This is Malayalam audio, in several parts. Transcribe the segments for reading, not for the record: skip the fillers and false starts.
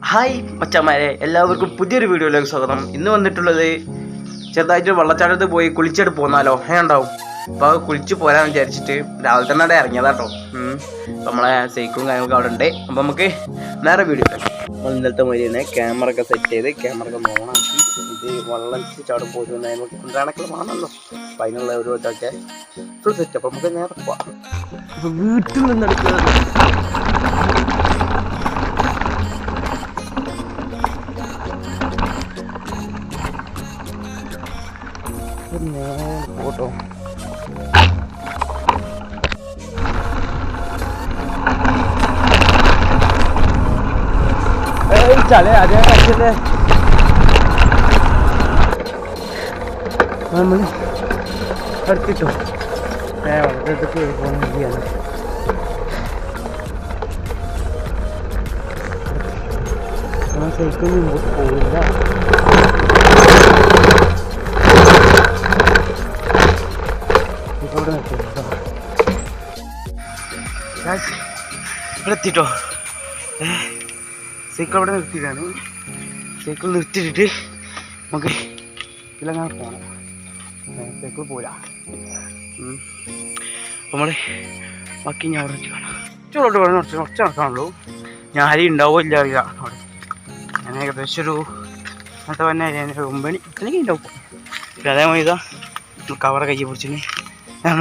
ഹായ് മച്ചന്മാരെ, എല്ലാവർക്കും പുതിയൊരു വീഡിയോയിലേക്ക് സ്വാഗതം. ഇന്ന് വന്നിട്ടുള്ളത് ചെറുതായിട്ട് വെള്ളച്ചാട്ടത്തിൽ പോയി കുളിച്ചിട്ട് പോന്നാലോ ഉണ്ടാവും. അപ്പോൾ അത് കുളിച്ച് പോരാന്ന് വിചാരിച്ചിട്ട് രാവിലെ തന്നെ അവിടെ ഇറങ്ങിയതാട്ടോ. നമ്മളെ സൈക്കിളും കാര്യങ്ങളൊക്കെ അവിടെ ഉണ്ട്. അപ്പോൾ നമുക്ക് നേരെ വീഡിയോ നമ്മൾ ഇന്നലത്തെ മാതിരി തന്നെ ക്യാമറ ഒക്കെ സെറ്റ് ചെയ്ത് ക്യാമറ ഒക്കെ ഓണാക്കി ഇത് വെള്ളത്തിൽ ചാടും പോയി കൊണ്ടാണൊക്കെ വേണമല്ലോ. അപ്പം അതിനുള്ള ഒരു ഇതൊക്കെ ഫുൾ സെറ്റ്. അപ്പോൾ നമുക്ക് നേരെ പോവാം. അപ്പോൾ വീട്ടിൽ നിന്നെടുക്കുന്നത് ഫോട്ടോ ചാലേ അതേ അച്ഛല്ലേ നമ്മൾ അടുത്തിട്ടോ വളരെടുത്ത് പോകാൻ സൈക്കിൾ മുമ്പോട്ട് പോകില്ല. ഇവിടെ എത്തിട്ടോ. സൈക്കിൾ അവിടെ നിർത്തിയിട്ടാണ്. സൈക്കിൾ നിർത്തിയിട്ടിട്ട് നമുക്ക് ഇതിലങ്ങനെ പോകണം. സൈക്കിൾ പോരാ. നമ്മൾ ബാക്കി ഞാൻ അവിടെ വെച്ച് കാണാം. ചോട്ട് വേണം കുറച്ച് നടക്കാനുള്ളൂ. ഞാൻ ആരും ഉണ്ടാവോ ഇല്ല അറിയില്ല. അവിടെ ഞാൻ ഏകദേശം ഒരു അങ്ങനത്തെ തന്നെ 9 മണി അല്ലെങ്കിൽ ഉണ്ടാവും. അതേമാതിരി ഇതാ കവറ കയ്യിൽ പിടിച്ചിന് ഞാൻ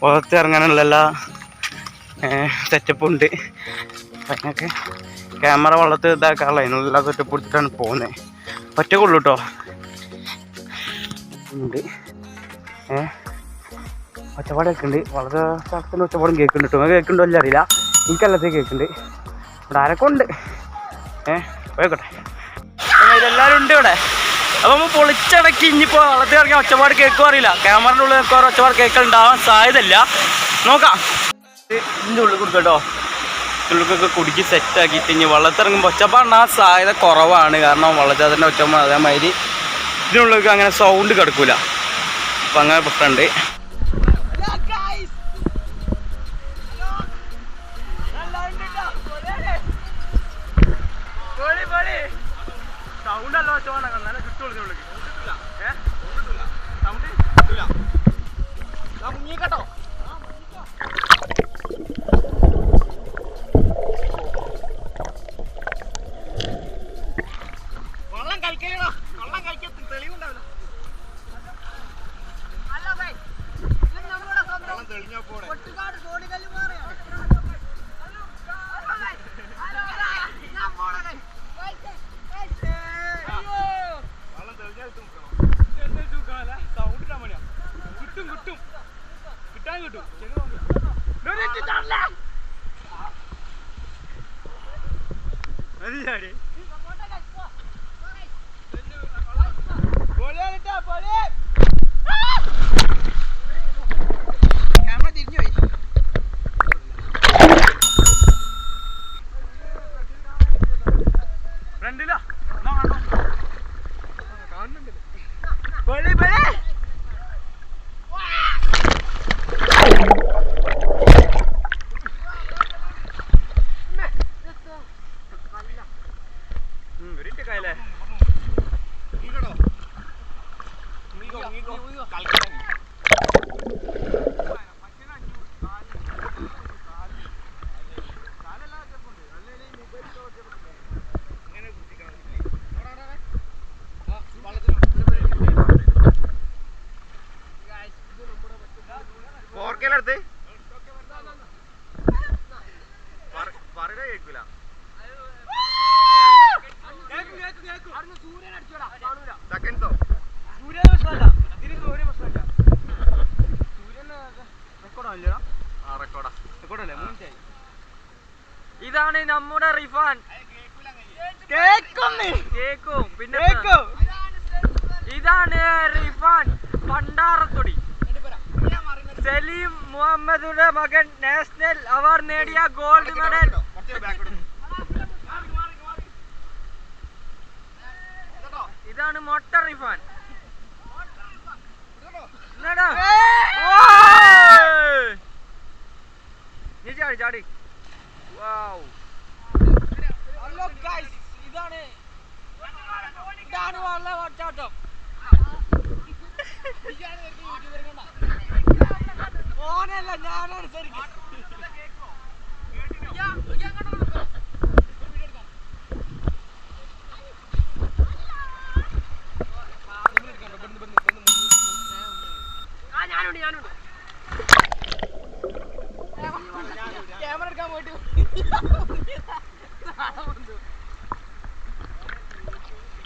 പുറത്ത് ഇറങ്ങാനുള്ള എല്ലാ സെറ്റപ്പും ഉണ്ട്. അതിനൊക്കെ ക്യാമറ വെള്ളത്തിൽ ഇതാക്കാനുള്ള അതിനുള്ള സെറ്റപ്പ് എടുത്തിട്ടാണ് പോകുന്നത്. ഒറ്റക്കുള്ളൂ കേട്ടോ ഉണ്ട്. ഒച്ചപ്പാടൊക്കെ ഉണ്ട്. വളരെ സ്ഥലത്തിൻ്റെ ഒച്ചപ്പാടും കേൾക്കുന്നുണ്ട് കേട്ടോ. കേൾക്കുന്നുണ്ടോ ഇല്ല അറിയില്ല. എനിക്കല്ലാത്തേ കേൾക്കുന്നുണ്ട്. ഇവിടെ ആരൊക്കെ ഉണ്ട്. പോയിക്കോട്ടെ. ഇതെല്ലാവരും ഉണ്ട് ഇവിടെ. അപ്പോൾ നമ്മൾ പൊളിച്ചടക്കി ഇനിയിപ്പോൾ വെള്ളത്തിൽ ഇറങ്ങിയ ഒച്ചപ്പാട് കേൾക്കുക അറിയില്ല. ക്യാമറയുടെ ഉള്ളിൽ നിൽക്കുക ഒച്ചപ്പാട് കേൾക്കലുണ്ടാവാൻ സാധ്യതയില്ല. നോക്കാം. ഇതിൻ്റെ ഉള്ളിൽ കൊടുക്കട്ടോ. ഉള്ളിലൊക്കെ കുടുക്കി സെറ്റാക്കിയിട്ട് ഇനി വെള്ളത്തിറങ്ങുമ്പോൾ ഒച്ചപ്പാടിന് സാധ്യത കുറവാണ്. കാരണം വെള്ളച്ചാട്ടത്തിൻ്റെ ഒച്ചപ്പാട് അതേമാതിരി ഇതിനുള്ളിലേക്ക് അങ്ങനെ സൗണ്ട് കിടക്കില്ല. അപ്പം അങ്ങനെ പ്രശ്നമുണ്ട്. സൗണ്ടല്ലോ ഒച്ചപ്പാടാണ്. നല്ല കിട്ടുള്ളൂ. മുങ്ങിക്കട്ടോ. വെള്ളം കഴിക്കലോ. വെള്ളം കഴിക്കാൻ തെളിവുണ്ടാവില്ല. ഇതാണ് നമ്മുടെ റിഫാൻ. കേക്കും പിന്നെ ഇതാണ് റിഫാൻ പണ്ടാറത്തൊടി. സലീം മുഹമ്മദിന്റെ മകൻ നാഷണൽ അവാർഡ് നേടിയ ഗോൾഡ് മെഡൽ. ഇതാണ് മൊട്ട റിഫാൻ. ചാടി ചാടി. വാവ്. ഇതാണ് വെള്ളച്ചാട്ടം. ഓനല്ല ഞാനാണ് ശരിക്കും. ഞാനുണ്ട് ക്യാമറ എടുക്കാൻ പോയിട്ട്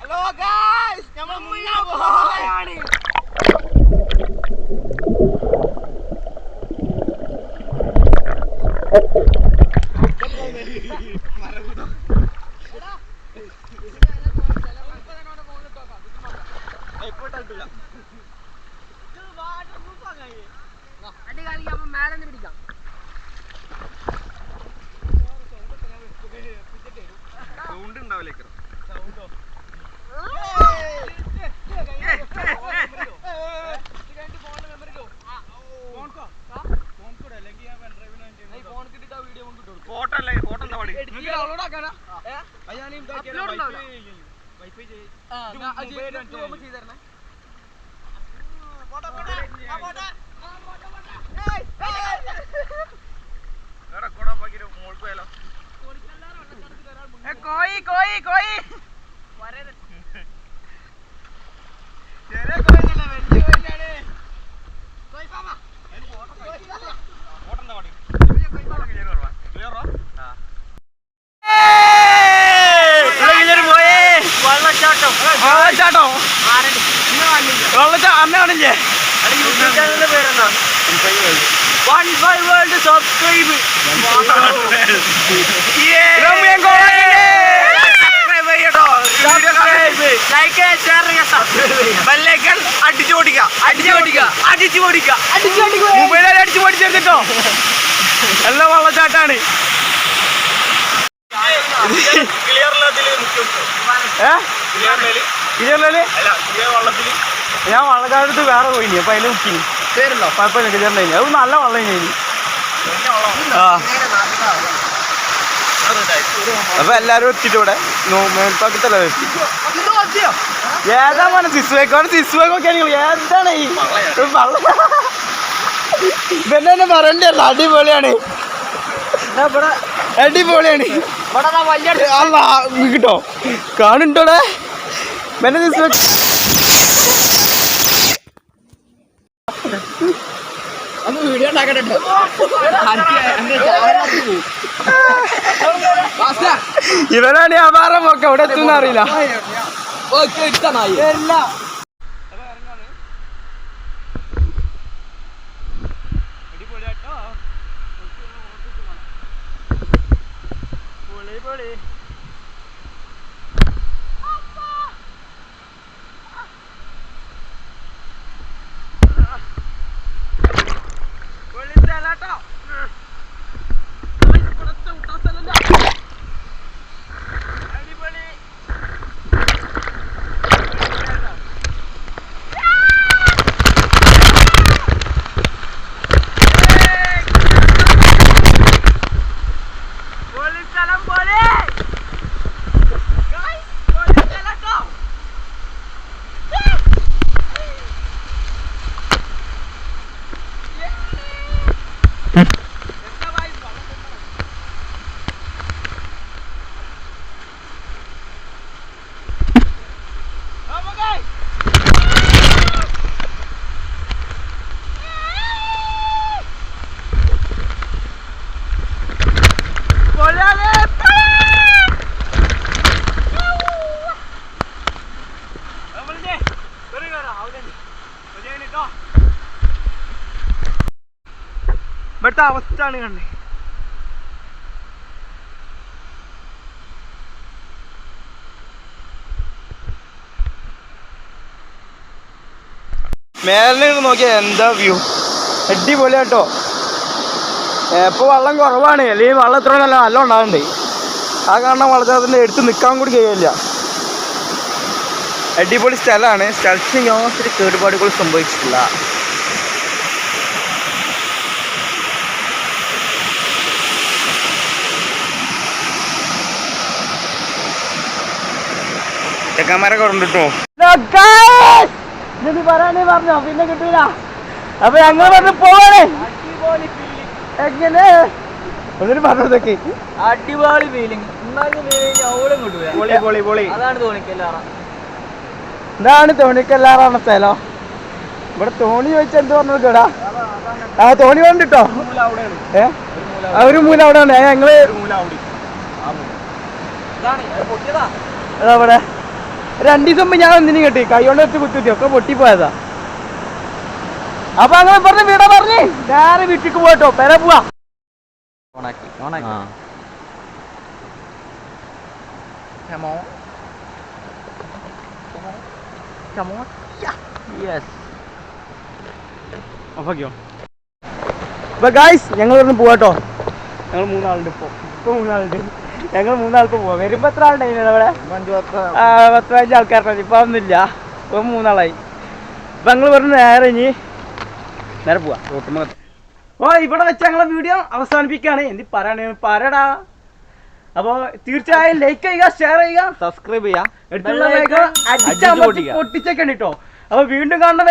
ഹലോ ഗായ്സ്, നമ്മൾ മുങ്ങാൻ പോവുകയാണ്. മേലെ പിടിക്കാം. സൗണ്ട് ഉണ്ടാവില്ലേക്കോ? സൗണ്ടോ കോയി കോയി കോയി അമ്മ കാണില്ലേ? പേരെന്താ? World subscribe. അടിച്ചു പൊടിച്ചെടുത്തിട്ടോ. നല്ല വെള്ളച്ചാട്ടാണ്. ഞാൻ വള്ളക്കാലത്ത് വേറെ പോയിനി. അപ്പൊ അതിന് മുക്കി പേരുണ്ടോ? കുഴപ്പമില്ല, കിച്ചറിന് അത് നല്ല വെള്ളം ഇനി. അപ്പൊ എല്ലാരും എത്തിയിട്ട് ഇവിടെ മേൽപ്പാക്കത്തല്ല ഏതാ പോലെ സിസ്വേക്കോടെ സിസ്വേക്കൊക്കെ ഏതാണ് ഈ വെള്ളം? ഇതന്നെ പറയണ്ടല്ല. അടിപൊളിയാണ്, അടിപൊളിയാണ്. കിട്ടോ കാണുണ്ടോടെ പിന്നെ സിസ്വേ വീഡിയോ ഉണ്ടാക്കട്ടോ. ഇവനാണ് വ്യാപാരം ഒക്കെ എവിടെ എത്തുന്ന അറിയില്ല. ഇവിടുത്തെ അവസ്ഥയാണ് കണ്ടേ. മേലെ നോക്കിയാ എന്താ വ്യൂ, അടിപൊളിയാട്ടോ. ഇപ്പൊ വെള്ളം കുറവാണ്, അല്ലെങ്കിൽ വെള്ളം എത്ര നല്ല ഉണ്ടാകണ്ടേ. ആ കാരണം വെള്ളച്ചാട്ടത്തിന്റെ എടുത്ത് നിൽക്കാൻ കൂടി കഴിയില്ല. അടിപൊളി സ്ഥലമാണ്. സ്ഥലത്തിന് യാതൊരു കേടുപാടുകളും സംഭവിച്ചിട്ടില്ല. ചെക്കന്മാരൊക്കെ ഉണ്ട് കേട്ടോ. പറയാനേ പറഞ്ഞോ, പിന്നെ കിട്ടൂല. അപ്പൊ ഞങ്ങൾ പറഞ്ഞ് പോവാനേ എങ്ങനെ പറഞ്ഞതൊക്കെ അടിപൊളി ഫീലിംഗ്. ഇതാണ് തോണിക്കല്ലാറാണ് സ്ഥലം. ഇവിടെ തോണി ചോദിച്ചാൽ എന്ത് പറഞ്ഞു കേടാ? ആ തോണി കണ്ടിട്ടോ. ഒരു മൂല അവിടെയാണ്. ഞങ്ങള് അതവിടെ 2 ദിവസം മുമ്പ് ഞാൻ ഒന്നിനും കെട്ടി കൈ കൊണ്ട് വെച്ച് കുത്തി ഒക്കെ പൊട്ടിപ്പോയതാ. അപ്പൊ അങ്ങനെ പറഞ്ഞ് വീടാ പറഞ്ഞ് നേരെ വീട്ടിക്ക് പോട്ടോ, പെര പോവാ. ഞങ്ങൾ ഇവിടുന്ന് പോവാട്ടോ. ഞങ്ങൾ 3 ആളുണ്ട്. ഇപ്പൊ 3 ആളുണ്ട്. ഞങ്ങൾ 3 ആൾക്ക് പോവാം. വരുമ്പോ എത്ര ആളുണ്ടായിരുന്നു അവിടെ? 10-15 ആൾക്കാരുണ്ടായിരുന്നു. ഇപ്പൊ ഒന്നുമില്ല, ഇപ്പൊ 3 ആളായി. അപ്പൊ ഞങ്ങൾ ഇവിടുന്ന് നേരെ പോവാ. ഓ ഇവിടെ വെച്ച് ഞങ്ങളെ വീഡിയോ അവസാനിപ്പിക്കുകയാണ്. എന്ത് പറയടാ. അപ്പൊ തീർച്ചയായും ലൈക്ക് ചെയ്യുക, ഷെയർ ചെയ്യുക, സബ്സ്ക്രൈബ് ചെയ്യുക, പൊട്ടിച്ചേക്കണ്ടിട്ടോ. അപ്പൊ വീണ്ടും കാണുന്ന